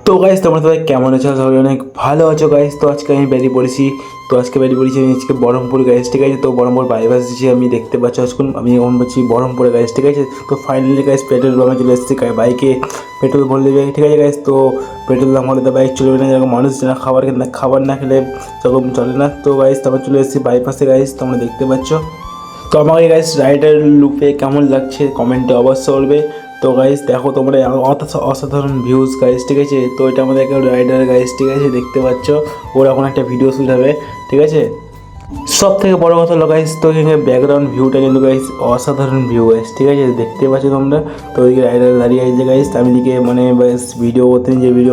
তো গাইস তোমরা সবাই কেমন আছো? সবাই অনেক ভালো আছো গাইস। তো আজকে আমি বেরিয়ে পড়েছি। আমি আজকে বহরমপুর গাইস, ঠিক আছে। তো বহরমপুর বাইপাস দিচ্ছি, আমি দেখতে পাচ্ছি আজকে আমি এখন বলছি বহরমপুরে গাইস, ঠিক আছে। তো ফাইনালি গাইস পেট্রোল পাম্পে চলে এসেছি, বাইকে পেট্রোল ভরলে যাই, ঠিক আছে গাইস। তো পেট্রোল দাম হলে তো বাইক চলবে না, যেরকম মানুষ না খাবার না খেলে সেরকম চলে না। তো গাইস আমরা চলে এসেছি বাইপাসে গাইস, তোমরা দেখতে পাচ্ছ। তো আমাকে গাইস রাইডার লুপে কেমন লাগছে কমেন্টে অবশ্যই বলবে। তো গাইস দেখো তোমরা অসাধারণ ভিউজ গাইস, ঠিক আছে। তো এটা আমাদের একটা রাইডার গাইস, ঠিক আছে, দেখতে পাচ্ছ। ওর এখন একটা ভিডিও শ্যুট হবে, ঠিক আছে। সব থেকে বড় কথা হলো গাইস, তো এখানে ব্যাকগ্রাউন্ড ভিউটা কিন্তু গাইস অসাধারণ ভিউ গাইস, ঠিক আছে, দেখতে পাচ্ছ তোমরা। তো ওইদিকে রাইডার দাঁড়িয়ে আছে গাইস, আমি দিকে মানে ব্যাস ভিডিও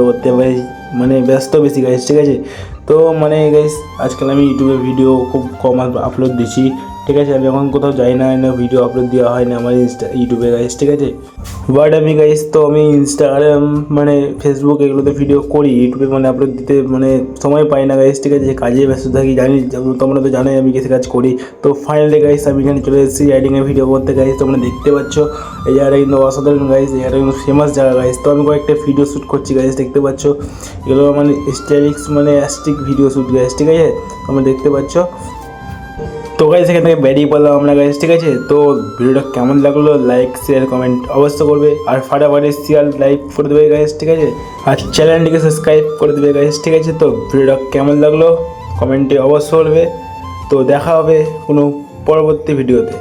করতে পারি, মানে ব্যস্ত বেশি গাইস, ঠিক আছে। তো মানে গাইস আজকাল আমি ইউটিউবে ভিডিও খুব কম আপলোড দিচ্ছি, ঠিক আছে। আমি এখন কোথাও যাই না, ভিডিও আপলোড দেওয়া হয় না আমার ইউটিউবে গাইস, ঠিক আছে। বাট আমি গাইস তো আমি ইনস্টাগ্রাম মানে ফেসবুক এগুলোতে ভিডিও করি, ইউটিউবে মানে আপলোড দিতে মানে সময় পাই না গাইস, ঠিক আছে। কাজে ব্যস্ত থাকি, জানি তোমরা তো জানোই আমি কিসে কাজ করি। তো ফাইনালি গাইস আমি এখানে চলে এসেছি রাইডিংয়ের ভিডিও করতে গাইস, তোমরা দেখতে পাচ্ছ। এই জায়গাটা কিন্তু অসাধারণ গাইস, এই জায়গাটা কিন্তু ফেমাস জায়গা গাইস। তো আমি কয়েকটা ভিডিও শ্যুট করছি গাইস, দেখতে পাচ্ছ। এগুলো মানে স্টাইলিক্স মানে অ্যাস্টিক ভিডিও শ্যুট গাইস, ঠিক আছে, তোমরা দেখতে পাচ্ছ। তো গাইস এখান থেকে বেরিয়ে পড়লাম আমরা গাইস, ঠিক আছে। তো ভিডিওটা কেমন লাগলো লাইক শেয়ার কমেন্ট অবশ্যই করবে, আর ফাটাফাটি শেয়ার লাইক করে দেবে গাইস, ঠিক আছে। আর চ্যানেলটিকে সাবস্ক্রাইব করে দেবে গাইস, ঠিক আছে। তো ভিডিওটা কেমন লাগলো কমেন্টে অবশ্যই বলবে। তো দেখা হবে কোনো পরবর্তী ভিডিওতে।